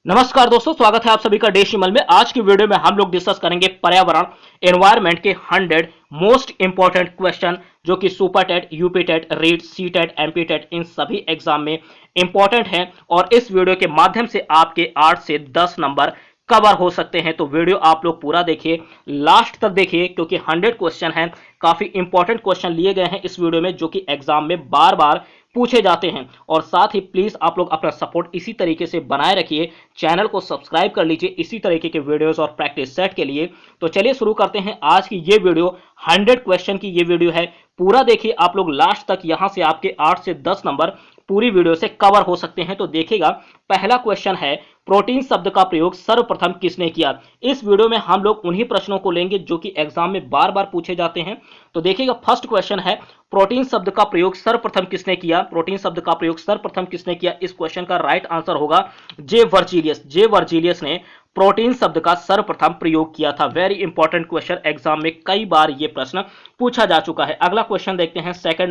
नमस्कार दोस्तों, स्वागत है आप सभी का डेसिमल में। आज की वीडियो में हम लोग डिस्कस करेंगे पर्यावरण एनवायरनमेंट के 100 मोस्ट इंपॉर्टेंट क्वेश्चन जो कि super TET, UP TET, REET, C TET, MP TET इन सभी एग्जाम में इंपॉर्टेंट हैं और इस वीडियो के माध्यम से आपके 8 से 10 नंबर कवर हो सकते हैं। तो वीडियो आप लोग पूरा देखिए, लास्ट तक देखिए, क्योंकि 100 क्वेश्चन हैं। काफी इंपॉर्टेंट क्वेश्चन लिए गए हैं इस वीडियो में जो कि एग्जाम में बार बार पूछे जाते हैं। और साथ ही प्लीज आप लोग अपना सपोर्ट इसी तरीके से बनाए रखिए, चैनल को सब्सक्राइब कर लीजिए इसी तरीके के वीडियोस और प्रैक्टिस सेट के लिए। तो चलिए शुरू करते हैं आज की ये वीडियो। 100 क्वेश्चन की ये वीडियो है, पूरा देखिए आप लोग लास्ट तक। यहां से आपके 8 से 10 नंबर पूरी वीडियो से कवर हो सकते हैं। तो देखिएगा, पहला क्वेश्चन है, प्रोटीन शब्द का प्रयोग सर्वप्रथम किसने किया। इस वीडियो में हम लोग उन्हीं प्रश्नों को लेंगे जो कि एग्जाम में बार बार पूछे जाते हैं। तो देखिएगा, फर्स्ट क्वेश्चन है, प्रोटीन शब्द का प्रयोग सर्वप्रथम किसने किया। प्रोटीन शब्द का प्रयोग सर्वप्रथम किसने किया, इस क्वेश्चन का राइट आंसर होगा जे वर्जीलियस। जे वर्जीलियस ने प्रोटीन शब्द का सर्वप्रथम प्रयोग किया था। वेरी इंपॉर्टेंट क्वेश्चन, एग्जाम में कई बार यह प्रश्न पूछा जा चुका है। अगला क्वेश्चन देखते हैं, सेकंड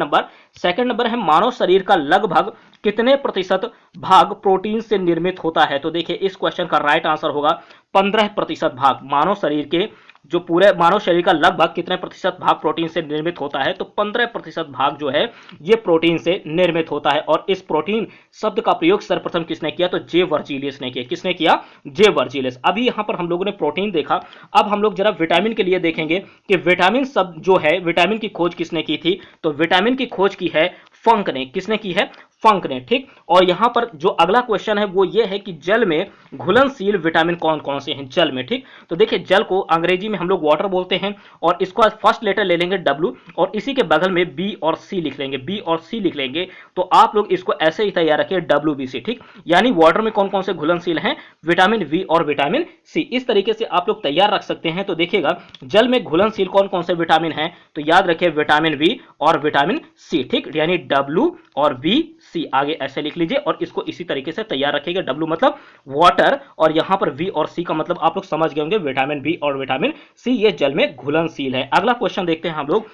नंबर है, मानव शरीर का लगभग कितने प्रतिशत भाग प्रोटीन से निर्मित होता है। तो देखिए, इस क्वेश्चन का राइट आंसर होगा 15% भाग। मानव शरीर के जो पूरे मानव शरीर का लगभग कितने प्रतिशत भाग प्रोटीन से निर्मित होता है, तो 15% भाग जो है ये प्रोटीन से निर्मित होता है। और इस प्रोटीन शब्द का प्रयोग सर्वप्रथम किसने किया, तो जे वर्जीलियस ने किया। किसने किया, जे वर्जीलियस। अभी यहां पर हम लोगों ने प्रोटीन देखा, अब हम लोग जरा विटामिन के लिए देखेंगे कि विटामिन शब्द जो है, विटामिन की खोज किसने की थी। तो विटामिन की खोज की है फंक ने। किसने की है, फंक ने। ठीक, और यहां पर जो अगला क्वेश्चन है वो ये है कि जल में घुलनशील विटामिन कौन कौन से हैं जल में। ठीक, तो देखिए, जल को अंग्रेजी में हम लोग वाटर बोलते हैं और इसको फर्स्ट लेटर ले लेंगे डब्ल्यू और इसी के बगल में बी और सी लिख लेंगे। बी और सी लिख लेंगे तो आप लोग इसको ऐसे ही तैयार रखिए, WBC। ठीक, यानी वाटर में कौन कौन से घुलनशील हैं, विटामिन वी और विटामिन सी। इस तरीके से आप लोग तैयार रख सकते हैं। तो देखिएगा, जल में घुलनशील कौन कौन से विटामिन हैं, तो याद रखिए विटामिन वी और विटामिन सी। ठीक, यानी डब्ल्यू और बी सी आगे ऐसे लिख लीजिए और इसको इसी तरीके से तैयार रखिएगा। डब्ल्यू मतलब वाटर और यहां पर वी और सी का मतलब आप लोग समझ गए होंगे, विटामिन बी और विटामिन सी ये जल में घुलनशील है। अगला क्वेश्चन देखते हैं हम लोग,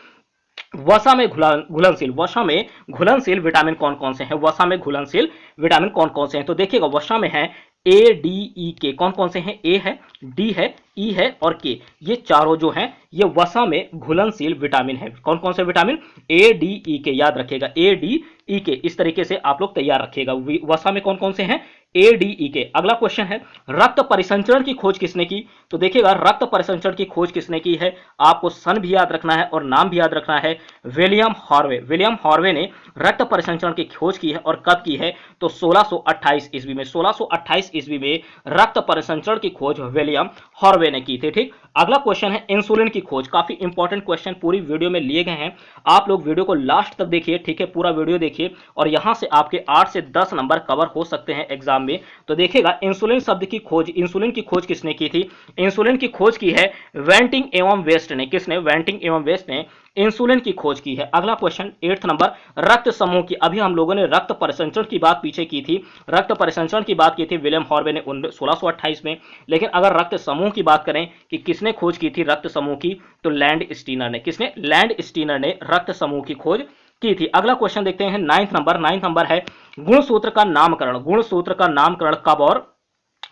वसा में घुलनशील विटामिन कौन कौन से हैं। वसा में घुलनशील विटामिन कौन कौन से हैं, तो देखिएगा, वसा में है ए, डी, ई, के। कौन कौन से हैं, ए है, डी है, ई है और के। ये चारों जो हैं ये वसा में घुलनशील विटामिन है। कौन कौन से विटामिन, ए, डी, ई, के। याद रखिएगा, ए, डी, ई, के। इस तरीके से आप लोग तैयार रखिएगा, वसा में कौन कौन से हैं, ए, डी, ई, के। अगला क्वेश्चन है, रक्त परिसंचरण की खोज किसने की। तो देखिएगा, रक्त परिसंचरण की खोज किसने की है, आपको सन भी याद रखना है और नाम भी याद रखना है। William Harvey. विलियम हार्वे ने रक्त परिसंचरण की खोज की है और कब की है, तो 1628 ईस्वी में। 1628 ईस्वी में रक्त परिसंचरण की खोज विलियम हार्वे ने की थी। ठीक, अगला क्वेश्चन है, इंसुलिन की खोज। काफी इंपॉर्टेंट क्वेश्चन पूरी वीडियो में लिए गए हैं, आप लोग वीडियो को लास्ट तक देखिए। ठीक है, पूरा वीडियो देखिए और यहां से आपके 8 से 10 नंबर कवर हो सकते हैं एग्जाम में। तो देखिएगा, इंसुलिन शब्द की खोज, इंसुलिन की खोज किसने की थी। इंसुलिन की खोज की है वेंटिंग एवं वेस्ट ने। किसने, वेंटिंग एवं वेस्ट ने इंसुलिन की खोज की है। अगला क्वेश्चन 8th नंबर, रक्त समूह की। अभी हम लोगों ने रक्त परिसंचरण की बात पीछे की थी, रक्त परिसंचरण की बात की थी विलियम हार्वे ने 1628 में। लेकिन अगर रक्त समूह की बात करें कि किसने खोज की थी रक्त समूह की, तो लैंड स्टीनर ने। किसने, लैंड स्टीनर ने रक्त समूह की खोज की थी। अगला क्वेश्चन देखते हैं, 9th नंबर है, गुणसूत्र का नामकरण। गुणसूत्र का नामकरण कब और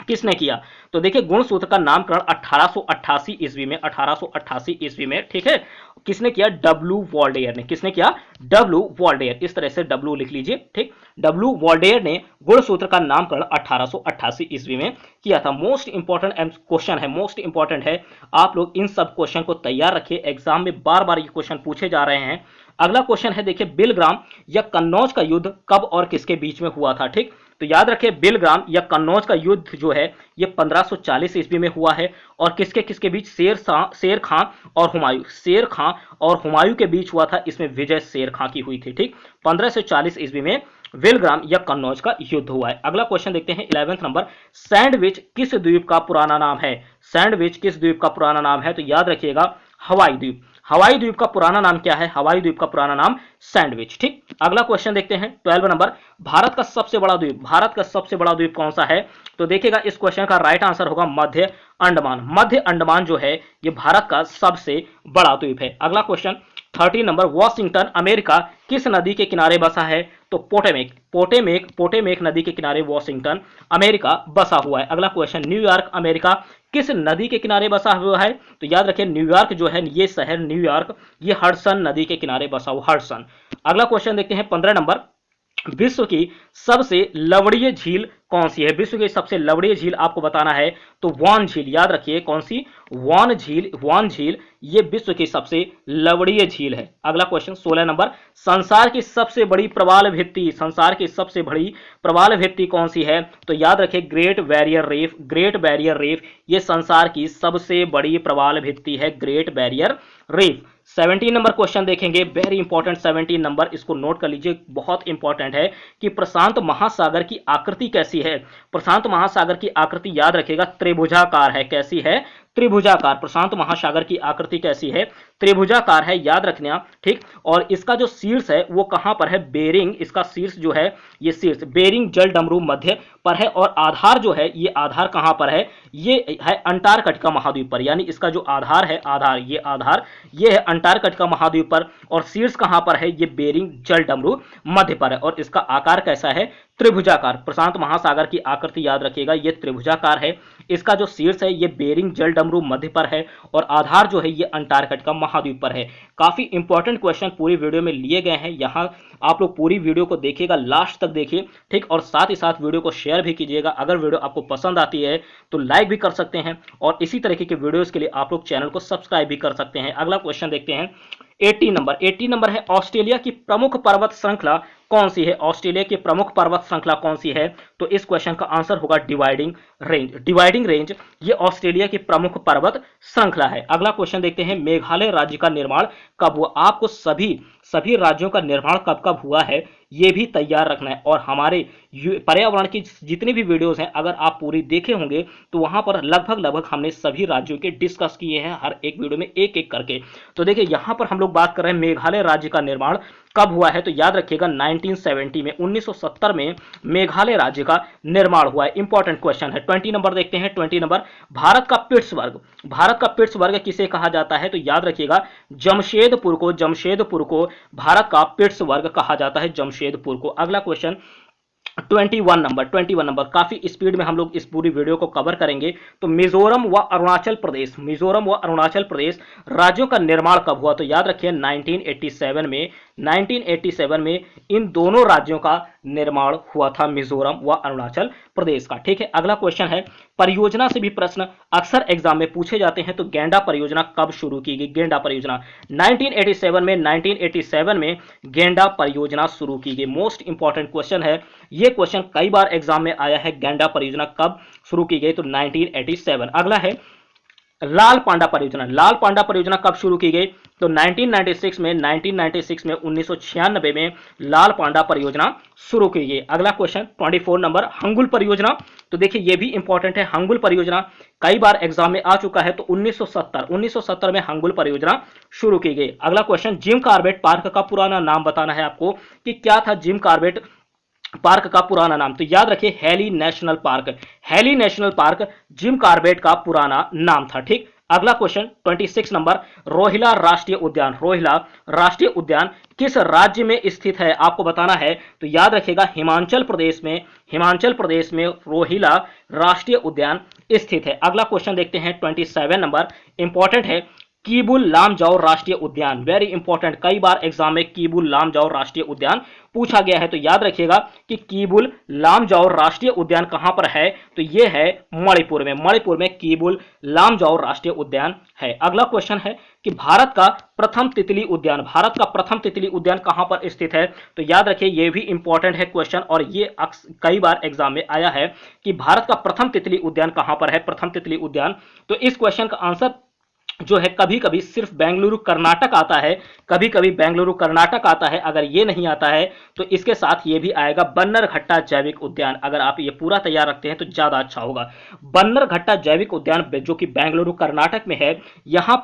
किसने किया। तो देखिए, गुणसूत्र का नामकरण 1888 ईस्वी में। 1888 ईस्वी में, ठीक है, किसने किया, डब्ल्यू वॉल्डेयर ने। किसने किया, डब्ल्यू वॉल्डेयर। इस तरह से डब्ल्यू लिख लीजिए। ठीक, डब्ल्यू वॉल्डेयर ने गुणसूत्र का नामकरण 1888 ईस्वी में किया था। मोस्ट इंपॉर्टेंट क्वेश्चन है, मोस्ट इंपॉर्टेंट है, आप लोग इन सब क्वेश्चन को तैयार रखिए, एग्जाम में बार बार ये क्वेश्चन पूछे जा रहे हैं। अगला क्वेश्चन है, देखिए, बिलग्राम या कन्नौज का युद्ध कब और किसके बीच में हुआ था। ठीक, तो याद रखिए, बिलग्राम या कन्नौज का युद्ध जो है ये 1540 ईस्वी में हुआ है और किसके किसके बीच, शेर खां और हुमायूं। शेर खां और हुमायूं के बीच हुआ था, इसमें विजय शेर खां की हुई थी। ठीक, 1540 ईस्वी में बिलग्राम या कन्नौज का युद्ध हुआ है। अगला क्वेश्चन देखते हैं, 11th नंबर, सैंडविच किस द्वीप का पुराना नाम है। सैंडविच किस द्वीप का पुराना नाम है, तो याद रखिएगा, हवाई द्वीप। हवाई द्वीप का पुराना नाम क्या है, हवाई द्वीप का पुराना नाम सैंडविच। ठीक, अगला क्वेश्चन देखते हैं, 12 नंबर, भारत का सबसे बड़ा द्वीप। भारत का सबसे बड़ा द्वीप कौन सा है, तो देखिएगा, इस क्वेश्चन का राइट आंसर होगा मध्य अंडमान। मध्य अंडमान जो है ये भारत का सबसे बड़ा द्वीप है। अगला क्वेश्चन 13 नंबर, वॉशिंगटन अमेरिका किस नदी के किनारे बसा है? तो पोटेमेक नदी के किनारे वॉशिंगटन अमेरिका बसा हुआ है। अगला क्वेश्चन, न्यूयॉर्क अमेरिका किस नदी के किनारे बसा हुआ है? तो याद रखिए न्यूयॉर्क जो है, ये शहर न्यूयॉर्क, ये हडसन नदी के किनारे बसा हुआ, हडसन। अगला क्वेश्चन देखते हैं 15 नंबर, विश्व की सबसे लवणीय झील कौन सी है? विश्व की सबसे लवणीय झील आपको बताना है तो वान झील, याद रखिए कौन सी? वान झील ये विश्व की सबसे लवणीय झील है। अगला क्वेश्चन 16 नंबर, संसार की सबसे बड़ी प्रवाल भित्ति कौन सी है? तो याद रखिए ग्रेट बैरियर रीफ ये संसार की सबसे बड़ी प्रवाल भित्ति है, great barrier reef. 17 number question देखेंगे, वेरी इंपॉर्टेंट 17 नंबर, इसको नोट कर लीजिए, बहुत इंपॉर्टेंट है कि प्रशांत महासागर की आकृति कैसी है? प्रशांत महासागर की आकृति याद रखिएगा त्रिभुजाकार है। कैसी है? त्रिभुजाकार। प्रशांत महासागर की आकृति कैसी है? त्रिभुजाकार है, याद रखना, ठीक। और इसका जो शीर्ष है वो कहां पर है? बेरिंग, इसका शीर्ष जो है, ये शीर्ष बेरिंग जल डमरू मध्य पर है। और आधार जो है, ये आधार कहां पर है? ये है अंटार्कटिका महाद्वीप पर, यानी इसका जो आधार है, ये है अंटार्कटिका महाद्वीप पर। और शीर्ष कहां पर है? ये बेरिंग जल डमरू मध्य पर है। और इसका आकार कैसा है? त्रिभुजाकार। प्रशांत महासागर की आकृति याद रखिएगा ये त्रिभुजाकार है। इसका जो शीर्ष है ये बेरिंग जल डमरू मध्य पर है और आधार जो है ये अंटार्कटिका महाद्वीप पर है। काफी इंपॉर्टेंट क्वेश्चन पूरी वीडियो में लिए गए हैं, यहां आप लोग पूरी वीडियो को देखिएगा, लास्ट तक देखिए, ठीक। और साथ ही साथ वीडियो को शेयर भी कीजिएगा। अगर वीडियो आपको पसंद आती है तो लाइक भी कर सकते हैं और इसी तरीके के वीडियोस के लिए आप लोग चैनल को सब्सक्राइब भी कर सकते हैं। अगला क्वेश्चन देखते हैं 18 नंबर है, ऑस्ट्रेलिया की प्रमुख पर्वत श्रृंखला कौन सी है? ऑस्ट्रेलिया की प्रमुख पर्वत श्रृंखला कौन सी है? तो इस क्वेश्चन का आंसर होगा डिवाइडिंग रेंज ये ऑस्ट्रेलिया की प्रमुख पर्वत श्रृंखला है। अगला क्वेश्चन देखते हैं, मेघालय राज्य का निर्माण कब हुआ? आपको सभी राज्यों का निर्माण कब कब हुआ है ये भी तैयार रखना है। और हमारे पर्यावरण की जितनी भी वीडियोस हैं अगर आप पूरी देखे होंगे तो वहां पर लगभग हमने सभी राज्यों के डिस्कस किए हैं, हर एक वीडियो में एक एक करके। तो देखिए यहां पर हम लोग बात कर रहे हैं मेघालय राज्य का निर्माण कब हुआ है? तो याद रखिएगा 1970 में, 1970 में मेघालय राज्य का निर्माण हुआ है। इंपॉर्टेंट क्वेश्चन है। 20 नंबर देखते हैं, 20 नंबर, भारत का पिट्सबर्ग किसे कहा जाता है? तो याद रखिएगा जमशेदपुर को भारत का पिट्सबर्ग कहा जाता है, जमशेदपुर को। अगला क्वेश्चन 21 नंबर, काफी स्पीड में हम लोग इस पूरी वीडियो को कवर करेंगे। तो मिजोरम व अरुणाचल प्रदेश राज्यों का निर्माण कब हुआ? तो याद रखिए 1987 में इन दोनों राज्यों का निर्माण हुआ था, मिजोरम व अरुणाचल प्रदेश का, ठीक है। अगला क्वेश्चन है, परियोजना से भी प्रश्न अक्सर एग्जाम में पूछे जाते हैं, तो गेंडा परियोजना कब शुरू की गई? गेंडा परियोजना 1987 में गेंडा परियोजना शुरू की गई। मोस्ट इंपॉर्टेंट क्वेश्चन है, ये क्वेश्चन कई बार एग्जाम में आया है, गेंडा परियोजना कब शुरू की गई? तो 1987। अगला है लाल पांडा परियोजना कब शुरू की गई? तो 1996 में 1996 में लाल पांडा परियोजना शुरू की गई। अगला क्वेश्चन 24 नंबर, हंगुल परियोजना। तो देखिए ये भी इंपॉर्टेंट है, हंगुल परियोजना कई बार एग्जाम में आ चुका है, तो 1970 में हंगुल परियोजना शुरू की गई। अगला क्वेश्चन, जिम कॉर्बेट पार्क का पुराना नाम बताना है आपको कि क्या था जिम कॉर्बेट पार्क का पुराना नाम? तो याद रखिए heli national park Jim Corbett का पुराना नाम था, ठीक। अगला क्वेश्चन 26 नंबर, रोहिला राष्ट्रीय उद्यान किस राज्य में स्थित है? आपको बताना है। तो याद रखिएगा हिमाचल प्रदेश में रोहिला राष्ट्रीय उद्यान स्थित है। अगला क्वेश्चन देखते हैं 27 नंबर, इंपॉर्टेंट है, कीबुल लामजाओ राष्ट्रीय उद्यान, वेरी इंपॉर्टेंट, कई बार एग्जाम में कीबुल लामजाओ राष्ट्रीय उद्यान पूछा गया है। तो याद रखिएगा कि कीबुल लामजाओ राष्ट्रीय उद्यान कहां पर है? तो यह है मणिपुर में कीबुल लामजाओ राष्ट्रीय उद्यान है। अगला क्वेश्चन है कि भारत का प्रथम तितली उद्यान कहां पर स्थित है? तो याद रखिए यह भी इंपॉर्टेंट है क्वेश्चन, और ये कई बार एग्जाम में आया है कि भारत का प्रथम तितली उद्यान कहां पर है, प्रथम तितली उद्यान। तो इस क्वेश्चन का आंसर जो है कभी कभी सिर्फ बेंगलुरु कर्नाटक आता है, अगर ये नहीं आता है तो इसके साथ ये भी आएगा बन्नरघट्टा जैविक उद्यान। अगर आप ये पूरा तैयार रखते हैं तो ज्यादा अच्छा होगा। बन्नरघट्टा जैविक उद्यान जो कि बेंगलुरु कर्नाटक में है, यहां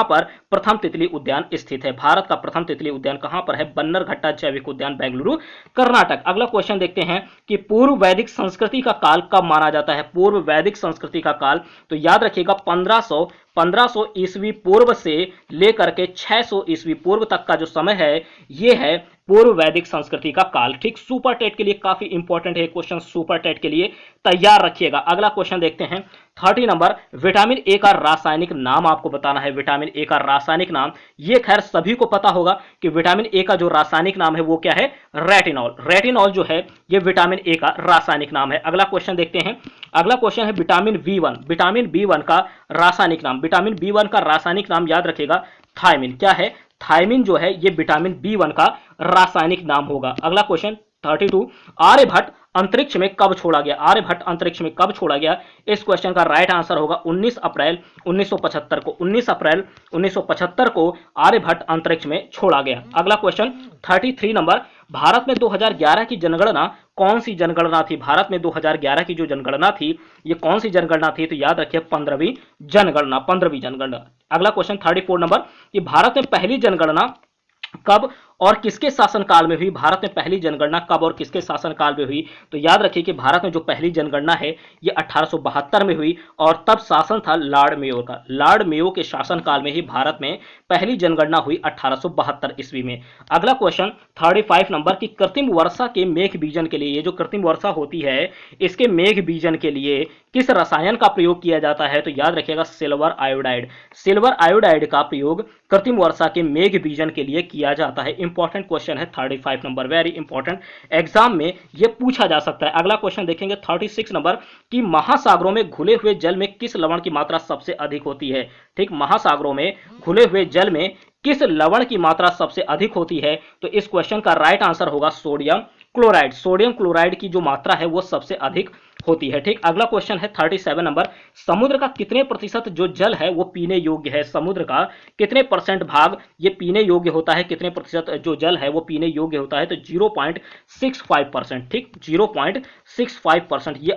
पर प्रथम तितली उद्यान स्थित है। भारत का प्रथम तितली उद्यान कहां पर है? बन्नरघट्टा जैविक उद्यान, बेंगलुरु कर्नाटक। अगला क्वेश्चन देखते हैं कि पूर्व वैदिक संस्कृति का काल कब माना जाता है? पूर्व वैदिक संस्कृति का काल, तो याद रखिएगा 1500 ईस्वी पूर्व से लेकर के 600 ईस्वी पूर्व तक का जो समय है ये है पूर्व वैदिक संस्कृति का काल। ठीक, सुपर टेट के लिए काफी इंपॉर्टेंट है क्वेश्चन, सुपर टेट के लिए तैयार रखिएगा। अगला क्वेश्चन देखते हैं 30 नंबर, विटामिन ए का रासायनिक नाम आपको बताना है। विटामिन ए का रासायनिक नाम, ये खैर सभी को पता होगा कि विटामिन ए का जो रासायनिक नाम है वो क्या है, रेटिनॉल। रेटिनॉल जो है ये विटामिन ए का रासायनिक नाम है। अगला क्वेश्चन देखते हैं, अगला क्वेश्चन है विटामिन बी1। विटामिन बी1 का रासायनिक नाम, विटामिन बी1 का रासायनिक नाम याद रखिएगा थायमिन। क्या है, थायमिन जो है ये विटामिन बी1 का रासायनिक नाम होगा। अगला क्वेश्चन 32, आर्यभट्ट अंतरिक्ष में कब छोड़ा गया। आर्यभट्ट अंतरिक्ष में कब छोड़ा गया, इस क्वेश्चन का राइट आंसर होगा 19 अप्रैल 1975 को। 19 अप्रैल 1975 को आर्यभट्ट अंतरिक्ष में छोड़ा गया। अगला क्वेश्चन 33 नंबर, भारत में 2011 की जनगणना कौन सी जनगणना थी। भारत में 2011 की जो जनगणना थी ये कौन सी जनगणना थी, तो याद रखिए 15वीं जनगणना, 15वीं जनगणना। अगला क्वेश्चन 34 नंबर, कि भारत में पहली जनगणना कब और किसके शासनकाल में हुई। भारत में पहली जनगणना कब और किसके शासनकाल में हुई, तो याद रखिए कि भारत में जो पहली जनगणना है ये 1872 में हुई और तब शासन था लॉर्ड मेयो का। लॉर्ड मेयो के शासनकाल में ही भारत में पहली जनगणना हुई 1872 ईस्वी में। अगला क्वेश्चन 35 नंबर, की कृत्रिम वर्षा के मेघ बीजन के लिए, ये जो कृत्रिम वर्षा होती है इसके मेघ बीजन के लिए किस रसायन का प्रयोग किया जाता है, तो याद रखिएगा सिल्वर आयोडाइड। सिल्वर आयोडाइड का प्रयोग कृत्रिम वर्षा के मेघ बीजन के लिए किया जाता है। इंपॉर्टेंट क्वेश्चन है 35 नंबर, वेरी इंपॉर्टेंट, एग्जाम में ये पूछा जा सकता है। अगला क्वेश्चन देखेंगे 36 नंबर, कि महासागरों में घुले हुए जल में किस लवण की मात्रा सबसे अधिक होती है। ठीक, महासागरों में घुले हुए जल में किस लवण की मात्रा सबसे अधिक होती है, तो इस क्वेश्चन का राइट आंसर होगा सोडियम क्लोराइड। सोडियम क्लोराइड की जो मात्रा है वो सबसे अधिक होती है। ठीक, अगला क्वेश्चन है 37 नंबर, समुद्र का कितने प्रतिशत जो जल है वो पीने योग्य है। समुद्र का कितने परसेंट भाग ये पीने योग्य होता है, कितने प्रतिशत जो जल है वो पीने योग्य होता है, तो 0.65%। ठीक, 0.65%, ये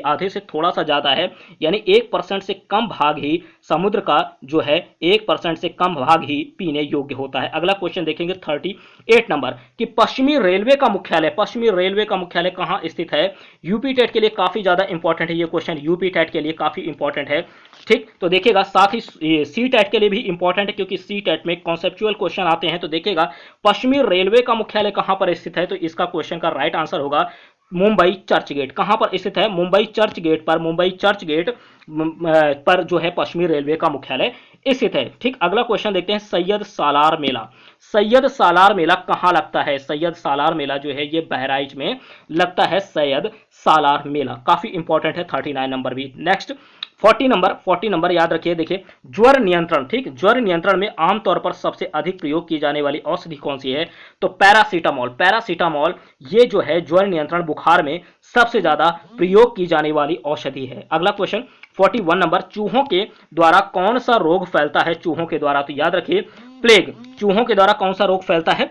आधे से थोड़ा सा ज्यादा है, यानी 1% से कम भाग ही समुद्र का जो है 1% से कम भाग ही पीने योग्य होता है। अगला क्वेश्चन देखेंगे 38 नंबर, कि पश्चिमी रेलवे का मुख्यालय कहां स्थित है। यूपी टेट के लिए काफी ज्यादा इंपॉर्टेंट है ये क्वेश्चन, यूपी टेट के लिए काफी इंपॉर्टेंट है। ठीक, तो देखिएगा साथ ही सी टेट के लिए भी इंपॉर्टेंट है क्योंकि सी टेट में कॉन्सेप्चुअल क्वेश्चन आते हैं। तो देखिएगा पश्चिमी रेलवे का मुख्यालय कहां पर स्थित है, तो इसका क्वेश्चन का राइट आंसर होगा मुंबई चर्च गेट। कहां पर स्थित है, मुंबई चर्च गेट पर। मुंबई चर्च गेट पर जो है पश्चिमी रेलवे का मुख्यालय स्थित है। ठीक, अगला क्वेश्चन देखते हैं सैयद सालार मेला। सैयद सालार मेला कहां लगता है। सैयद सालार मेला जो है ये बहराइच में लगता है, सैयद सालार मेला, काफी इंपॉर्टेंट है। 39 नंबर भी। नेक्स्ट 40 नंबर याद रखिए, देखिए ज्वर नियंत्रण। ठीक, ज्वर नियंत्रण में आमतौर पर सबसे अधिक प्रयोग की जाने वाली औषधि कौन सी है, तो पैरासीटामोल। पैरासीटामोल ये जो है ज्वर नियंत्रण बुखार में सबसे ज्यादा प्रयोग की जाने वाली औषधि है। अगला क्वेश्चन 41 नंबर, चूहों के द्वारा कौन सा रोग फैलता है। चूहों के द्वारा, तो याद रखिए प्लेग। चूहों के द्वारा कौन सा रोग फैलता है,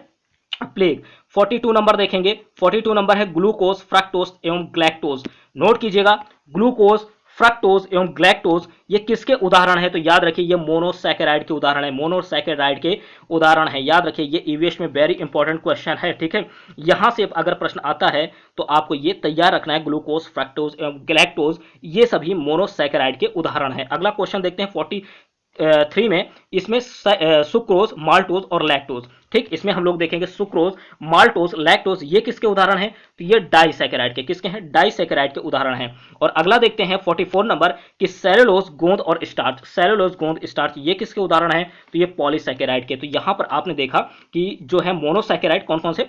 प्लेग। 42 नंबर देखेंगे, 42 नंबर है ग्लूकोज, फ्रक्टोज एवं ग्लैक्टोज। नोट कीजिएगा, ग्लूकोज, फ्रक्टोज एवं ग्लैक्टोज ये किसके उदाहरण है, तो याद रखिए ये मोनोसैकेराइड के उदाहरण है। मोनोसैकेराइड के उदाहरण है, याद रखिए ये ईवीएस में वेरी इंपॉर्टेंट क्वेश्चन है। ठीक है, यहां से अगर प्रश्न आता है तो आपको ये तैयार रखना है, ग्लूकोज, फ्रक्टोज एवं ग्लैक्टोज ये सभी मोनोसैकेराइड के उदाहरण है। अगला क्वेश्चन देखते हैं 43 में, इसमें सुक्रोज, माल्टोज और लैक्टोज। ठीक, इसमें हम लोग देखेंगे सुक्रोज, माल्टोज, लैक्टोज ये किसके उदाहरण हैं, तो ये डाइसैकेराइड के, किसके हैं, डाइसैकेराइड के उदाहरण हैं। और अगला देखते हैं 44 नंबर, कि सेलुलोज, गोंद और स्टार्च। सेलुलोज, गोंद, स्टार्च ये किसके उदाहरण हैं, तो ये पॉलीसैकेराइड के। तो यहां पर आपने देखा कि जो है मोनोसैकेराइड, कौन कौन से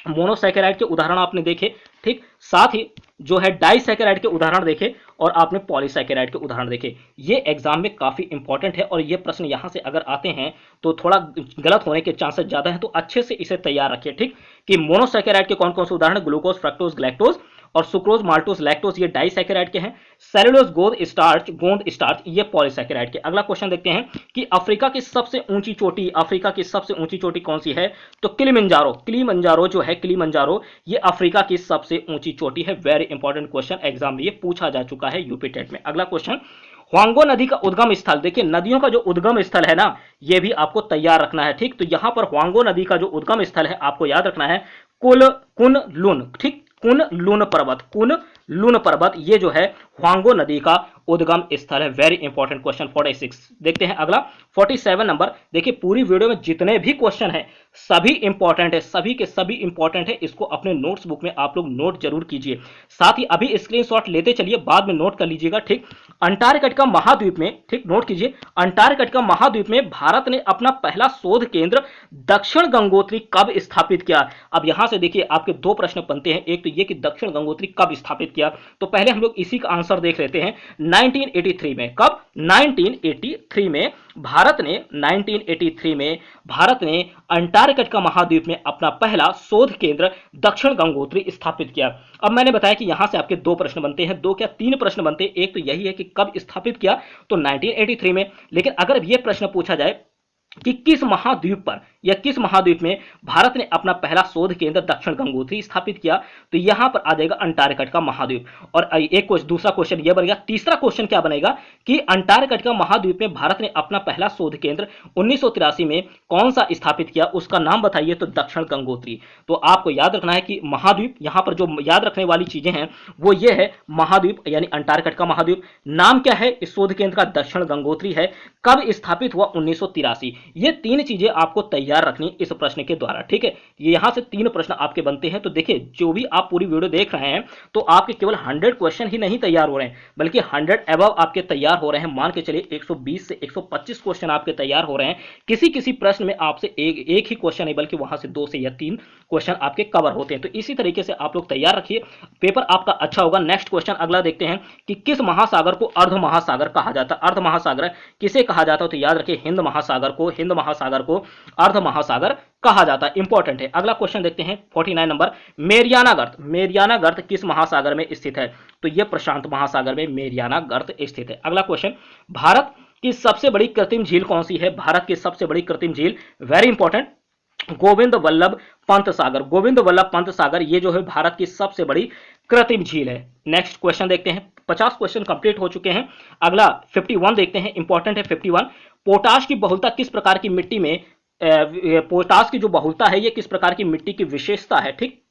मोनोसैकेराइड के उदाहरण आपने देखे। ठीक, साथ ही जो है डाइसैकेराइड के उदाहरण देखे और आपने पॉलीसैकेराइड के उदाहरण देखे। ये एग्जाम में काफी इंपॉर्टेंट है और ये प्रश्न यहां से अगर आते हैं तो थोड़ा गलत होने के चांसेस ज्यादा हैं, तो अच्छे से इसे तैयार रखिए। ठीक, कि मोनोसैकेराइड के कौन कौन से उदाहरण, ग्लूकोज, फ्रक्टोज, ग्लैक्टोज, और सुक्रोज, माल्टोज, लैक्टोज ये डाइसैकेराइड के हैं। सेलुलोज, गोंद स्टार्च ये पॉलीसैकेराइड के। अगला क्वेश्चन देखते हैं कि अफ्रीका की सबसे ऊंची चोटी कौन सी है, तो किलिमंजारो जो है, किलिमंजारो ये अफ्रीका की सबसे ऊंची चोटी है। वेरी इंपॉर्टेंट क्वेश्चन, एग्जाम में ये पूछा जा चुका है यूपी टेट में। अगला क्वेश्चन, ह्वांगो नदी का उद्गम स्थल। देखिए नदियों का जो उद्गम स्थल है ना ये भी आपको तैयार रखना है। ठीक, तो यहां पर ह्वांगो नदी का जो उद्गम स्थल है आपको याद रखना है कुनलुन। ठीक, कुन लुन पर्वत, कुन लुन पर्वत ये जो है ह्वांगो नदी का उद्गम स्थल है। Very important question 46। देखते हैं अगला 47 नंबर। देखिए पूरी वीडियो में जितने भी क्वेश्चन है सभी इंपॉर्टेंट है, सभी के सभी इंपॉर्टेंट है। इसको अपने नोट्स बुक में आप लोग नोट जरूर कीजिए, साथ ही अभी स्क्रीनशॉट लेते चलिए, बाद में नोट कर लीजिएगा, ठीक। अंटार्कटिका महाद्वीप में, ठीक नोट कीजिए, अंटार्कटिका महाद्वीप में भारत ने अपना पहला शोध केंद्र दक्षिण गंगोत्री कब स्थापित किया। अब यहां से देखिए आपके दो प्रश्न बनते हैं, एक तो ये कि दक्षिण गंगोत्री कब स्थापित किया, तो पहले हम लोग इसी का आंसर देख लेते हैं। 1983 में। कब? 1983 में भारत ने 1983 में भारत ने अंटार्कटिका महाद्वीप में अपना पहला शोध केंद्र दक्षिण गंगोत्री स्थापित किया। अब मैंने बताया कि यहां से आपके दो प्रश्न बनते हैं, दो क्या तीन प्रश्न बनते हैं। एक तो यही है कि कब स्थापित किया, तो 1983 में। लेकिन अगर यह प्रश्न पूछा जाए कि किस महाद्वीप पर या किस महाद्वीप में भारत ने अपना पहला शोध केंद्र दक्षिण गंगोत्री स्थापित किया, तो यहां पर आ जाएगा अंटार्कटिका महाद्वीप। और एक दूसरा क्वेश्चन यह बनेगा, तीसरा क्वेश्चन क्या बनेगा कि अंटार्कटिका महाद्वीप में भारत ने अपना पहला शोध केंद्र 1983 में कौन सा स्थापित किया, उसका नाम बताइए, तो दक्षिण गंगोत्री। तो आपको याद रखना है कि महाद्वीप, यहां पर जो याद रखने वाली चीजें हैं वो ये है, महाद्वीप यानी अंटार्कटिका महाद्वीप, नाम क्या है इस शोध केंद्र का, दक्षिण गंगोत्री है, कब स्थापित हुआ 1983। ये तीन चीजें आपको तैयार रखनी इस प्रश्न के द्वारा, ठीक है। ये यहां से तीन प्रश्न आपके बनते हैं। तो देखिए जो भी आप पूरी वीडियो देख रहे हैं तो आपके केवल 100 क्वेश्चन ही नहीं तैयार हो रहे हैं, बल्कि 100 अबव आपके तैयार हो रहे हैं। मान के चलिए 120 से 125 क्वेश्चन आपके तैयार हो रहे हैं। किसी किसी प्रश्न में आपसे एक ही क्वेश्चन नहीं बल्कि वहां से 2 से या 3 क्वेश्चन आपके कवर होते हैं। तो इसी तरीके से आप लोग तैयार रखिए, पेपर आपका अच्छा होगा। नेक्स्ट क्वेश्चन अगला देखते हैं कि किस महासागर को अर्ध महासागर कहा जाता है। अर्ध महासागर किसे कहा जाता है, तो याद रखिए हिंद महासागर को अर्ध महासागर कहा जाता है। इंपॉर्टेंट है। अगला क्वेश्चन देखते हैं 49 नंबर। मेरियाना गर्त किस महासागर में स्थित है, तो यह प्रशांत महासागर में मेरियाना गर्त स्थित है। अगला क्वेश्चन, भारत की सबसे बड़ी कृत्रिम झील कौन सी है। भारत की सबसे बड़ी कृत्रिम झील, वेरी इंपॉर्टेंट, गोविंद वल्लभ पंत सागर। गोविंद वल्लभ पंत सागर ये जो है भारत की सबसे बड़ी कृत्रिम झील है। नेक्स्ट क्वेश्चन देखते हैं, 50 क्वेश्चन कंप्लीट हो चुके हैं। अगला 51 देखते हैं, इंपॉर्टेंट है 51। पोटाश की बहुलता किस प्रकार की मिट्टी में, पोटाश की जो बहुलता है ये किस प्रकार की मिट्टी की विशेषता है, ठीक।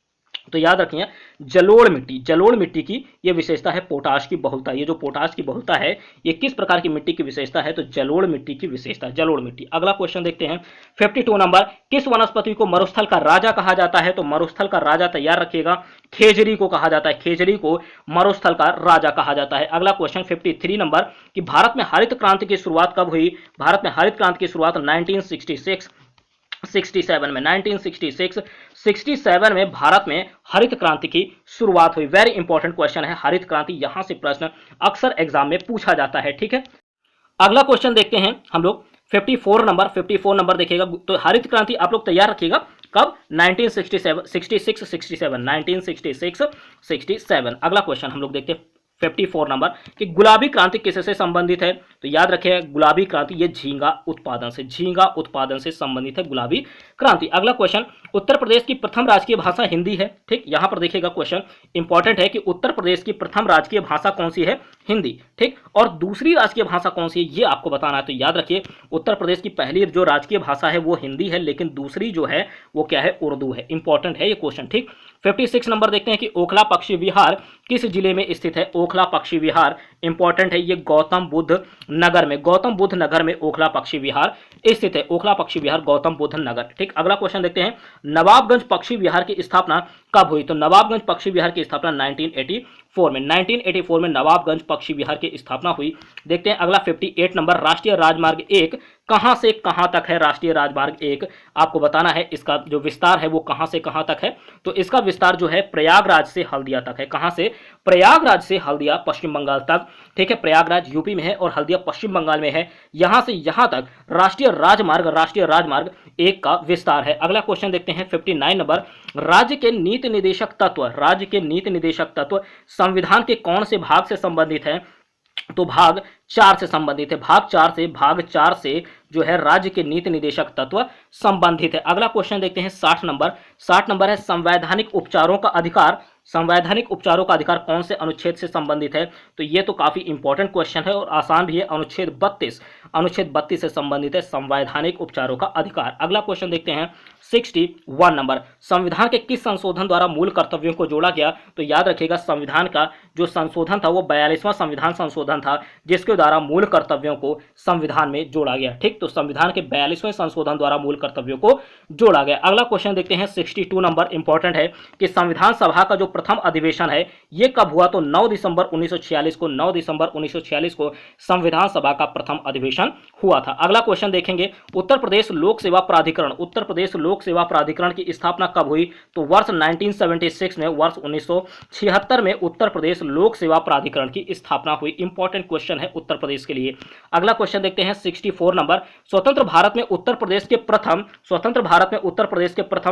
तो याद रखिए जलोढ़ मिट्टी की यह विशेषता है पोटाश की बहुलता। ये जो पोटाश की बहुलता है ये किस प्रकार की मिट्टी की विशेषता है, तो जलोढ़ मिट्टी की विशेषता, जलोढ़ मिट्टी। अगला क्वेश्चन देखते हैं 52 नंबर। किस वनस्पति को मरुस्थल का राजा कहा जाता है, तो मरुस्थल का राजा तैयार रखिएगा, खेजड़ी को कहा जाता है, खेजड़ी को मरुस्थल का राजा कहा जाता है। अगला क्वेश्चन 53 नंबर कि भारत में हरित क्रांति की शुरुआत कब हुई। भारत में हरित क्रांति की शुरुआत 1966 67 में, 1966-67 में भारत में हरित क्रांति की शुरुआत हुई। वेरी इंपॉर्टेंट क्वेश्चन है हरित क्रांति, यहां से प्रश्न अक्सर एग्जाम में पूछा जाता है, ठीक है। अगला क्वेश्चन देखते हैं हम लोग 54 नंबर देखिएगा। तो हरित क्रांति आप लोग तैयार रखिएगा कब, 1966-67। अगला क्वेश्चन हम लोग देखते हैं 54 नंबर कि गुलाबी क्रांति किससे संबंधित है, तो याद रखिए गुलाबी क्रांति ये झींगा उत्पादन से संबंधित है गुलाबी क्रांति। अगला क्वेश्चन, उत्तर प्रदेश की प्रथम राजकीय भाषा हिंदी है, ठीक। यहां पर देखिएगा क्वेश्चन इंपॉर्टेंट है कि उत्तर प्रदेश की प्रथम राजकीय भाषा कौन सी है, हिंदी, ठीक। और दूसरी राजकीय भाषा कौन सी है ये आपको बताना है। तो याद रखिए उत्तर प्रदेश की पहली जो राजकीय भाषा है वो हिंदी है, लेकिन दूसरी जो है वो क्या है, उर्दू है। इंपॉर्टेंट है ये क्वेश्चन, ठीक। 56 नंबर देखते हैं कि ओखला पक्षी विहार किस जिले में स्थित है। ओखला पक्षी विहार इंपॉर्टेंट है, ये गौतम बुद्ध नगर में ओखला पक्षी विहार स्थित है। ओखला पक्षी विहार गौतम बुद्ध नगर, ठीक। अगला क्वेश्चन देखते हैं, नवाबगंज पक्षी विहार की स्थापना कब हुई, तो नवाबगंज पक्षी विहार की स्थापना 1984 में नवाबगंज पक्षी विहार की स्थापना हुई। देखते हैं अगला 58 नंबर, राष्ट्रीय राजमार्ग 1 कहां से कहां तक है। राष्ट्रीय राजमार्ग 1 आपको बताना है, इसका जो विस्तार है वो कहां से कहां तक है, तो इसका विस्तार जो है प्रयागराज से हल्दिया तक है। कहां से, प्रयागराज से हल्दिया पश्चिम बंगाल तक, ठीक है। प्रयागराज यूपी में है और हल्दिया पश्चिम बंगाल में है। यहां से यहां तक राष्ट्रीय राजमार्ग 1 का विस्तार है। अगला क्वेश्चन देखते हैं 59 नंबर, राज्य के नीति निदेशक तत्व संविधान के कौन से भाग से संबंधित है, तो भाग 4 से संबंधित है। भाग 4 से जो है राज्य के नीति निदेशक तत्व संबंधित है। अगला क्वेश्चन देखते हैं 60 नंबर है, संवैधानिक उपचारों का अधिकार संवैधानिक उपचारों का अधिकार कौन से अनुच्छेद से संबंधित है? तो ये तो काफी इंपॉर्टेंट क्वेश्चन है और आसान भी है। अनुच्छेद 32 से संबंधित है संवैधानिक उपचारों का अधिकार। अगला क्वेश्चन देखते हैं 61 नंबर, संविधान के किस संशोधन द्वारा मूल कर्तव्यों को जोड़ा गया? तो याद रखिएगा संविधान का जो संशोधन था वो 42वां संविधान संशोधन था, जिसके द्वारा मूल कर्तव्यों को संविधान में जोड़ा गया। ठीक, तो संविधान के 42वें संशोधन द्वारा मूल कर्तव्यों को जोड़ा गया। अगला क्वेश्चन देखते हैं 62 नंबर, इंपॉर्टेंट है कि संविधान सभा का जो प्रथम अधिवेशन है ये कब हुआ? तो 9 दिसंबर 1946 को, 9 दिसंबर 1946 को संविधान सभा का प्रथम अधिवेशन हुआ था। अगला क्वेश्चन देखेंगे, उत्तर प्रदेश लोक सेवा प्राधिकरण, उत्तर प्रदेश लोक सेवा प्राधिकरण की स्थापना कब हुई? तो वर्ष 1976 में, वर्ष 1976 में उत्तर प्रदेश लोक सेवा प्राधिकरण की स्थापना हुई। इंपॉर्टेंट क्वेश्चन है उत्तर प्रदेश के लिए। अगला क्वेश्चन देखते हैं 64 नंबर, स्वतंत्र भारत में उत्तर प्रदेश के प्रथम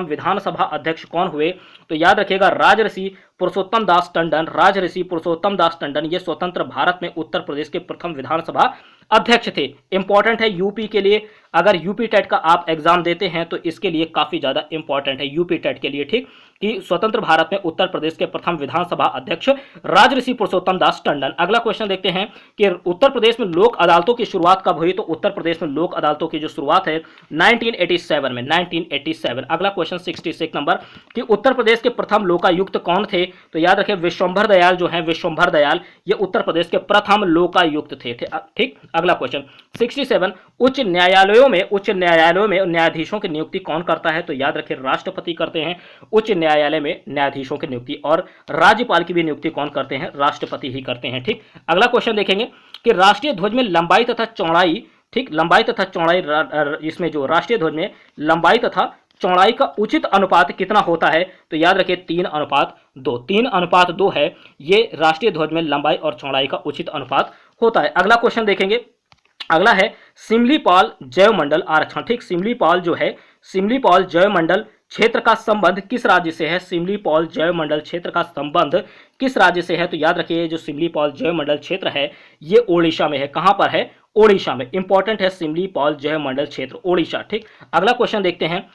विधानसभा अध्यक्ष कौन हुए? तो याद रखिएगा राजऋषि पुरुषोत्तम दास टंडन, राजऋषि पुरुषोत्तम दास टंडन ये स्वतंत्र भारत में उत्तर प्रदेश के प्रथम विधानसभा अध्यक्ष थे। इंपॉर्टेंट है यूपी के लिए, अगर यूपी टेट का आप एग्जाम देते हैं तो इसके लिए काफी ज्यादा इंपॉर्टेंट है यूपी टेट के लिए। ठीक, कि स्वतंत्र भारत में उत्तर प्रदेश के प्रथम विधानसभा अध्यक्ष राजऋषि पुरुषोत्तम दास टंडन। अगला क्वेश्चन देखते हैं कि उत्तर प्रदेश में लोक अदालतों की शुरुआत कब हुई? तो उत्तर प्रदेश में लोक अदालतों की जो शुरुआत है 1987 में, 1987। अगला क्वेश्चन 66 नंबर, कि उत्तर प्रदेश के प्रथम लोकायुक्त कौन थे? तो याद रखें विश्वंभर दयाल जो है, विश्वंभर दयाल ये उत्तर प्रदेश के प्रथम लोकायुक्त थे। ठीक, अगला क्वेश्चन 67, उच्च न्यायालयों में न्यायाधीशों की नियुक्ति कौन करता है? तो याद रखें राष्ट्रपति करते हैं उच्च न्यायालय में न्यायाधीशों की नियुक्ति, और राज्यपाल की भी नियुक्ति कौन करते हैं? राष्ट्रपति ही करते हैं। ठीक, अगला क्वेश्चन देखेंगे कि राष्ट्रीय ध्वज में लंबाई तथा चौड़ाई, ठीक, लंबाई तथा चौड़ाई, इसमें जो राष्ट्रीय ध्वज में लंबाई तथा चौड़ाई का उचित अनुपात कितना होता है? तो याद रखिए 3:2, 3:2 है ये राष्ट्रीय ध्वज में लंबाई और चौड़ाई का उचित अनुपात होता है। अगला क्वेश्चन देखेंगे, अगला है सिमलीपाल जैवमंडल आरक्षण। ठीक, सिमलीपाल जो है, सिमलीपाल जैवमंडल क्षेत्र का संबंध किस राज्य से है? सिमलीपाल जैवमंडल क्षेत्र का संबंध किस राज्य से है? तो याद रखिए जो सिमलीपाल जैवमंडल क्षेत्र है ये ओडिशा में है। कहां पर है? ओडिशा में। इंपॉर्टेंट है सिमलीपाल जैवमंडल क्षेत्र, ओडिशा। ठीक, अगला क्वेश्चन देखते हैं,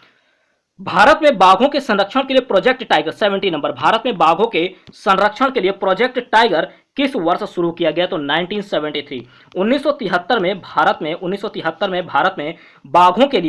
भारत में बाघों के संरक्षण के लिए प्रोजेक्ट टाइगर, 70 नंबर, भारत में बाघों के संरक्षण के लिए प्रोजेक्ट टाइगर किस वर्ष शुरू किया गया? तो 1973, 1973 में भारत में बाघों के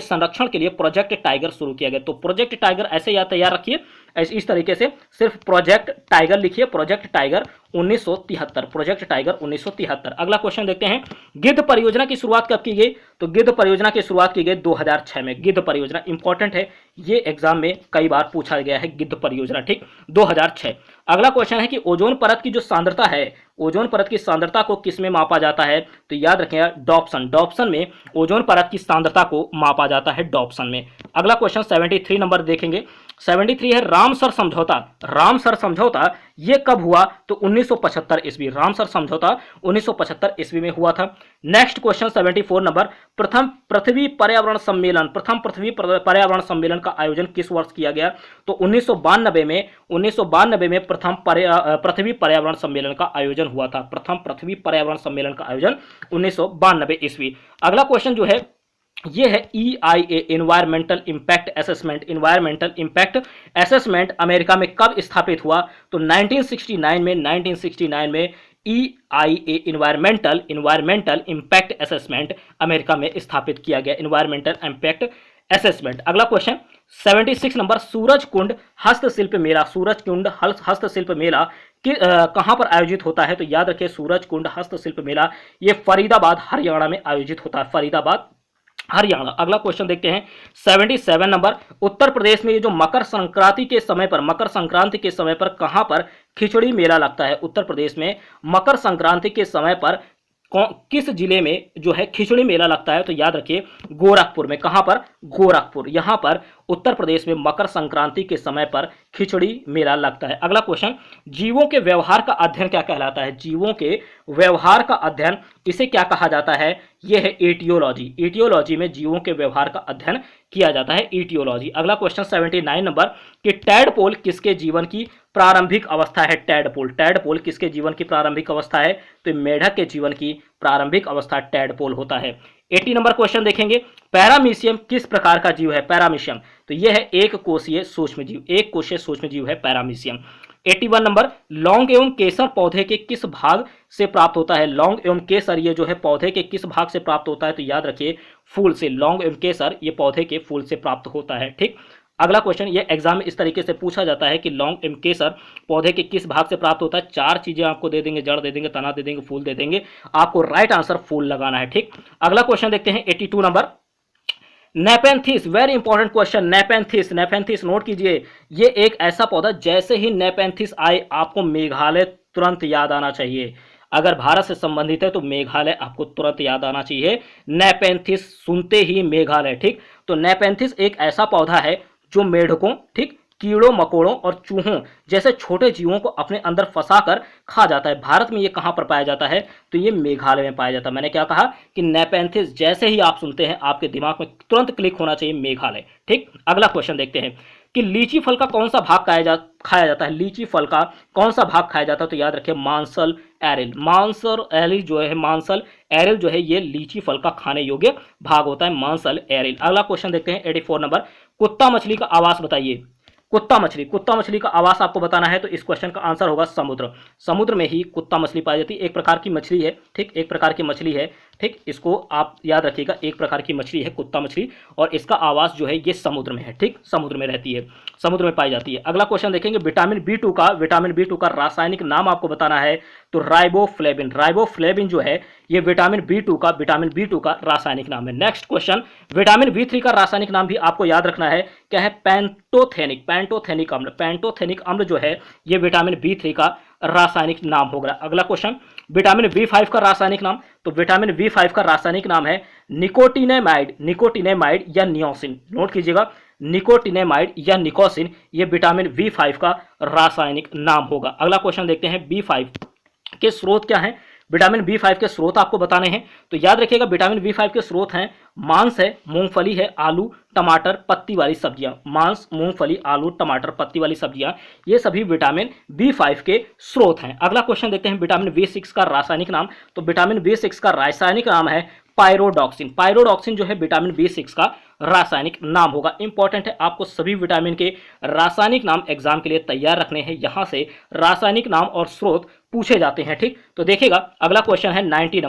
संरक्षण के लिए प्रोजेक्ट टाइगर शुरू किया गया। तो प्रोजेक्ट टाइगर ऐसे याद तैयार रखिए, इस तरीके से सिर्फ प्रोजेक्ट टाइगर लिखिए, प्रोजेक्ट टाइगर 1973, प्रोजेक्ट टाइगर 1973। अगला क्वेश्चन देखते हैं, गिद्ध परियोजना की शुरुआत कब की गई? तो गिद्ध परियोजना की शुरुआत की गई 2006 में। गिद्ध परियोजना इंपॉर्टेंट है, ये एग्जाम में कई बार पूछा गया है गिद्ध परियोजना। ठीक, 2006। अगला क्वेश्चन है कि ओजोन परत की जो सांद्रता है, ओजोन परत की सांद्रता को किस में मापा जाता है? तो याद रखिएगा डॉप्सन, डॉप्सन में ओजोन परत की सांद्रता को मापा जाता है, डॉप्सन में। अगला क्वेश्चन 73 नंबर देखेंगे, 73 है रामसर समझौता। रामसर समझौता ये कब हुआ? तो 1975 ईस्वी, रामसर समझौता 1975 ईस्वी में हुआ था। नेक्स्ट क्वेश्चन 74 नंबर, प्रथम पृथ्वी पर्यावरण सम्मेलन का आयोजन किस वर्ष किया गया? तो 1992 में प्रथम पृथ्वी पर्यावरण सम्मेलन का आयोजन हुआ था। प्रथम पृथ्वी पर्यावरण सम्मेलन का आयोजन 1992 ईस्वी। अगला क्वेश्चन जो है ये है EIA, environmental impact assessment. Environmental impact assessment America में कब स्थापित हुआ? तो 1969 में EIA, environmental impact assessment America में स्थापित किया गया, इन्वायरमेंटल इंपैक्ट असेसमेंट। अगला क्वेश्चन 76 नंबर, सूरजकुंड हस्तशिल्प मेला, सूरजकुंड हस्तशिल्प मेला कहां पर आयोजित होता है? तो याद रखिए सूरजकुंड हस्तशिल्प मेला ये फरीदाबाद हरियाणा में आयोजित होता है, फरीदाबाद हरियाणा। अगला क्वेश्चन देखते हैं 77 नंबर, उत्तर प्रदेश में ये जो मकर संक्रांति के समय पर कहां पर खिचड़ी मेला लगता है? उत्तर प्रदेश में मकर संक्रांति के समय पर किस जिले में जो है खिचड़ी मेला लगता है? तो याद रखिए गोरखपुर में। कहां पर? गोरखपुर। यहां पर उत्तर प्रदेश में मकर संक्रांति के समय पर खिचड़ी मेला लगता है। अगला क्वेश्चन, जीवों के व्यवहार का अध्ययन क्या कहलाता है? जीवों के व्यवहार का अध्ययन इसे क्या कहा जाता है? यह है एटियोलॉजी। एटियोलॉजी में जीवों के व्यवहार का अध्ययन किया जाता है, एटियोलॉजी। अगला क्वेश्चन 79 नंबर, कि टैडपोल किसके जीवन की प्रारंभिक अवस्था है? टैडपोल किसके जीवन की प्रारंभिक अवस्था है? तो मेढक के जीवन की प्रारंभिक अवस्था टैडपोल होता है। 80 नंबर क्वेश्चन देखेंगे, पैरामीशियम किस प्रकार का जीव है? पैरामीशियम तो यह है एक कोशीय सूक्ष्म जीव, एक कोशीय सूक्ष्म जीव है पैरामीशियम। 81 नंबर, लौंग एवं केसर पौधे के किस भाग से प्राप्त होता है? लौंग एवं केसर ये जो है पौधे के किस भाग से प्राप्त होता है? तो याद रखिए फूल से। लौंग एवं केसर ये पौधे के फूल से प्राप्त होता है। ठीक, अगला क्वेश्चन, ये एग्जाम में इस तरीके से पूछा जाता है कि लौंग एवं केसर पौधे के किस भाग से प्राप्त होता है? 4 चीजें आपको दे देंगे, जड़ दे देंगे, तना दे देंगे, फूल दे देंगे, आपको राइट आंसर फूल लगाना है। ठीक, अगला क्वेश्चन देखते हैं 82 number, Nepenthes, very important question, Nepenthes. Nepenthes note कीजिए, ये एक ऐसा पौधा, जैसे ही नेपेंथिस आए आपको मेघालय तुरंत याद आना चाहिए। अगर भारत से संबंधित है तो मेघालय आपको तुरंत याद आना चाहिए, नेपेंथिस सुनते ही मेघालय। ठीक, तो नेपेंथिस एक ऐसा पौधा है जो मेढकों, ठीक, कीड़ों मकोड़ों और चूहों जैसे छोटे जीवों को अपने अंदर फंसाकर खा जाता है। भारत में ये कहां पर पाया जाता है? तो ये मेघालय में पाया जाता है। मैंने क्या कहा कि नेपेंथिस जैसे ही आप सुनते हैं आपके दिमाग में तुरंत क्लिक होना चाहिए मेघालय। ठीक, अगला क्वेश्चन देखते हैं कि लीची फल का कौन सा भाग खाया जाता है? लीची फल का कौन सा भाग खाया जाता है? तो याद रखिए मांसल एरिल। मांसल एरिल जो है, मांसल एरिल जो है ये लीची फल का खाने योग्य भाग होता है, मांसल एरिल। अगला क्वेश्चन देखते हैं 84 नंबर, कुत्ता मछली का आवास बताइए। कुत्ता मछली का आवास आपको बताना है, तो इस क्वेश्चन का आंसर होगा समुद्र। समुद्र में ही कुत्ता मछली पाई जाती है, एक प्रकार की मछली है। ठीक, एक प्रकार की मछली है। ठीक, इसको आप याद रखिएगा, एक प्रकार की मछली है कुत्ता मछली, और इसका आवास जो है ये समुद्र में है। ठीक, समुद्र में रहती है, समुद्र में पाई जाती है। अगला क्वेश्चन देखेंगे, विटामिन बी टू का रासायनिक नाम आपको बताना है, तो राइबोफ्लेविन। राइबोफ्लेविन जो है ये विटामिन बी टू का रासायनिक नाम है। नेक्स्ट क्वेश्चन, विटामिन बी3 का रासायनिक नाम भी आपको याद रखना है, क्या है? पैंटोथेनिक अम्ल। पैंटोथेनिक अम्ल जो है ये विटामिन बी3 का रासायनिक नाम होगा। अगला क्वेश्चन, विटामिन बी5 का रासायनिक नाम, तो विटामिन बी5 का रासायनिक नाम है निकोटिनेमाइड या नियोसिन। नोट कीजिएगा, निकोटिनेमाइड या निकोसिन, ये विटामिन बी5 का रासायनिक नाम होगा। अगला क्वेश्चन देखते हैं, बी5 के स्रोत क्या हैं? विटामिन बी5 के स्रोत आपको बताने हैं, तो याद रखिएगा विटामिन बी5 के स्रोत हैं मांस है, मूंगफली है, आलू, टमाटर, पत्ती वाली सब्जियां। मांस, मूंगफली, आलू, टमाटर, पत्ती वाली सब्जियां, ये सभी विटामिन बी5 के स्रोत हैं। अगला क्वेश्चन देखते हैं, विटामिन बी6 का रासायनिक नाम, तो विटामिन बी6 का रासायनिक नाम है पायरोडॉक्सिन। पायरोडॉक्सिन जो है विटामिन बी6 का रासायनिक नाम होगा। इंपॉर्टेंट है, आपको सभी विटामिन के रासायनिक नाम एग्जाम के लिए तैयार रखने हैं, यहां से रासायनिक नाम और स्रोत पूछे जाते हैं। ठीक, तो देखिएगा अगला क्वेश्चन है 90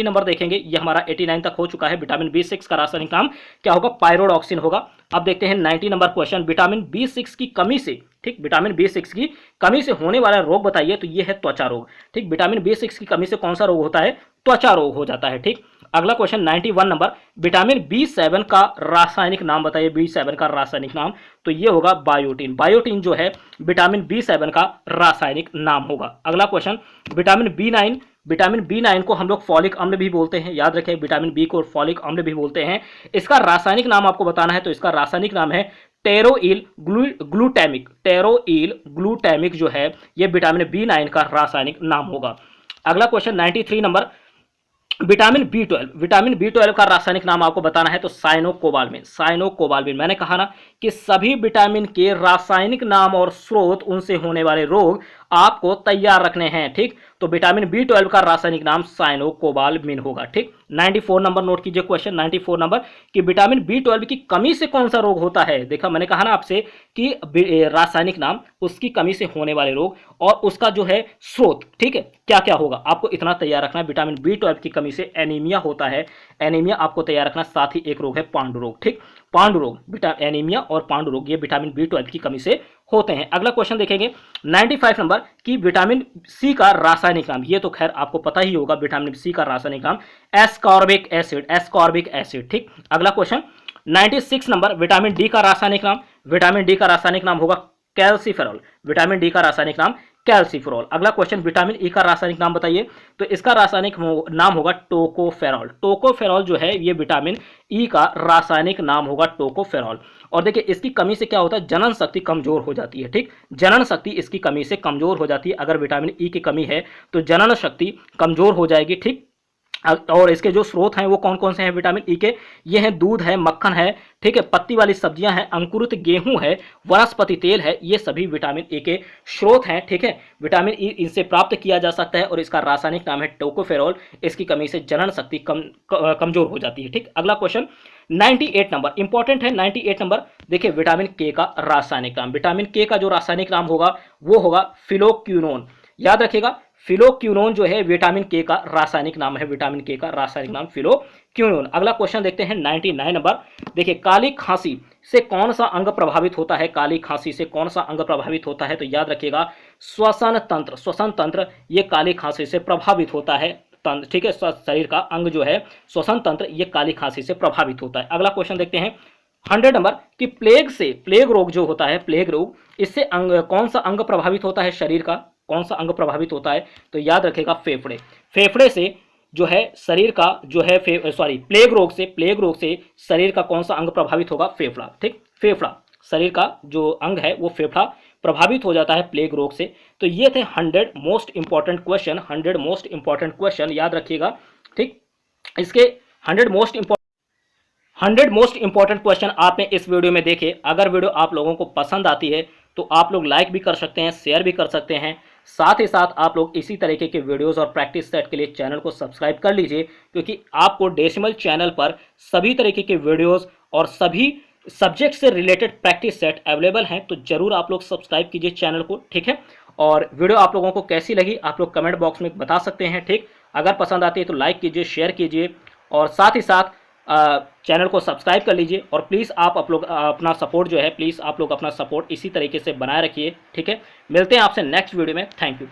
नंबर देखेंगे, ये हमारा 89 तक हो चुका है। विटामिन बी6 का रासायनिक नाम क्या होगा? पायरोडॉक्सिन होगा। अब देखते हैं 90 नंबर क्वेश्चन, विटामिन बी6 की कमी से, ठीक, विटामिन बी6 की कमी से होने वाला रोग बताइए, तो ये है त्वचा रोग। ठीक, विटामिन बी6 की कमी से कौन सा रोग होता है? त्वचा रोग हो जाता है। ठीक, अगला क्वेश्चन 91 नंबर, विटामिन बी7 का रासायनिक नाम बताइए। बी7 का रासायनिक नाम, तो ये होगा बायोटीन। बायोटीन जो है विटामिन बी7 का रासायनिक नाम होगा। अगला क्वेश्चन, विटामिन बी9 को हम लोग फॉलिक अम्ल भी बोलते हैं, याद रखें विटामिन बी को फॉलिक अम्ल भी बोलते हैं। इसका रासायनिक नाम आपको बताना है, तो इसका रासायनिक नाम है टेरोइल ग्लूटामिक। टेरोइल ग्लूटामिक जो है ये विटामिन बी9 का रासायनिक नाम होगा। अगला क्वेश्चन 93 नंबर, विटामिन बी12 का रासायनिक नाम आपको बताना है, तो साइनोकोबाल्मिन। मैंने कहा ना कि सभी विटामिन के रासायनिक नाम और स्रोत, उनसे होने वाले रोग आपको तैयार रखने हैं। ठीक, तो विटामिन बी12 का रासायनिक नाम साइनोकोबाल्मिन होगा। ठीक, 94 नंबर नोट कीजिए क्वेश्चन 94 नंबर, कि विटामिन बी12 की कमी से कौन सा रोग होता है? देखा, मैंने कहा ना आपसे कि रासायनिक नाम, उसकी कमी से होने वाले रोग और उसका जो है स्रोत, ठीक है, क्या क्या होगा, आपको इतना तैयार रखना है। विटामिन बी12 की कमी से एनीमिया होता है, एनीमिया आपको तैयार रखना। साथ ही एक रोग है पांडु रोग। ठीक, पांडु रोग, एनीमिया और पांडु रोग ये विटामिन बी12 की कमी से होते हैं। अगला क्वेश्चन देखेंगे 95 नंबर, की विटामिन सी का रासायनिक नाम, ये तो खैर आपको पता ही होगा, विटामिन सी का रासायनिक नाम एस्कॉर्बिक एसिड। ठीक, अगला क्वेश्चन 96 नंबर, विटामिन डी का रासायनिक नाम, विटामिन डी का रासायनिक नाम होगा कैल्सिफेरॉल। विटामिन डी का रासायनिक नाम कैल्सिफेरॉल। अगला क्वेश्चन, विटामिन ई का रासायनिक नाम बताइए, तो इसका रासायनिक नाम होगा टोकोफेरॉल। टोकोफेरॉल जो है ये विटामिन ई का रासायनिक नाम होगा, टोकोफेरॉल। और देखिए इसकी कमी से क्या होता है? जनन शक्ति कमजोर हो जाती है। ठीक, जनन शक्ति इसकी कमी से कमजोर हो जाती है। अगर विटामिन ई की कमी है तो जनन शक्ति कमजोर हो जाएगी। ठीक, और इसके जो स्रोत हैं वो कौन कौन से हैं विटामिन ई के, ये हैं दूध है, मक्खन है, ठीक है, पत्ती वाली सब्जियां हैं, अंकुरित गेहूं है, वनस्पति तेल है, ये सभी विटामिन ई के स्रोत हैं, ठीक है। विटामिन ई इनसे प्राप्त किया जा सकता है और इसका रासायनिक नाम है टोकोफेरोल। इसकी कमी से जनन शक्ति कमजोर हो जाती है, ठीक। अगला क्वेश्चन 98 नंबर इंपॉर्टेंट है। 98 नंबर देखिए, विटामिन के का रासायनिक नाम, विटामिन के का जो रासायनिक नाम होगा वो होगा फिलोक्यूनोन। याद रखिएगा, फिलोक्यूनोन जो है विटामिन के का रासायनिक नाम है, विटामिन के का रासायनिक नाम फिलोक्यूनोन। अगला क्वेश्चन देखते हैं 99 नंबर। देखिए, काली खांसी से कौन सा अंग प्रभावित होता है, काली खांसी से कौन सा अंग प्रभावित होता है, तो याद रखिएगा श्वसन तंत्र, श्वसन तंत्र ये काली खांसी से प्रभावित होता है, ठीक है। शरीर का अंग जो है श्वसन तंत्र ये काली खांसी से प्रभावित होता है। अगला क्वेश्चन देखते हैं 100 नंबर कि प्लेग से, प्लेग रोग जो होता है, प्लेग रोग, इससे कौन सा अंग प्रभावित होता है शरीर का, कौन सा अंग प्रभावित होता है, तो याद रखेगा फेफड़े। फेफड़े से जो है शरीर का जो है प्लेग रोग से, प्लेग रोग से शरीर का कौन सा अंग प्रभावित होगा, फेफड़ा, ठीक। फेफड़ा, शरीर का जो अंग है वो फेफड़ा प्रभावित हो जाता है प्लेग रोग से। तो ये थे 100 most important question, 100 most important question, याद रखिएगा, ठीक। इसके 100 मोस्ट इंपॉर्टेंट क्वेश्चन आपने इस वीडियो में देखे। अगर वीडियो आप लोगों को पसंद आती है तो आप लोग लाइक भी कर सकते हैं, शेयर भी कर सकते हैं। साथ ही साथ आप लोग इसी तरीके के वीडियोस और प्रैक्टिस सेट के लिए चैनल को सब्सक्राइब कर लीजिए, क्योंकि आपको डेसिमल चैनल पर सभी तरीके के वीडियोस और सभी सब्जेक्ट से रिलेटेड प्रैक्टिस सेट अवेलेबल हैं। तो जरूर आप लोग सब्सक्राइब कीजिए चैनल को, ठीक है। और वीडियो आप लोगों को कैसी लगी आप लोग कमेंट बॉक्स में बता सकते हैं, ठीक। अगर पसंद आती है तो लाइक कीजिए, शेयर कीजिए और साथ ही साथ चैनल को सब्सक्राइब कर लीजिए। और प्लीज़ आप लोग अपना सपोर्ट जो है, प्लीज़ आप लोग अपना सपोर्ट इसी तरीके से बनाए रखिए, ठीक है। मिलते हैं आपसे नेक्स्ट वीडियो में। Thank you.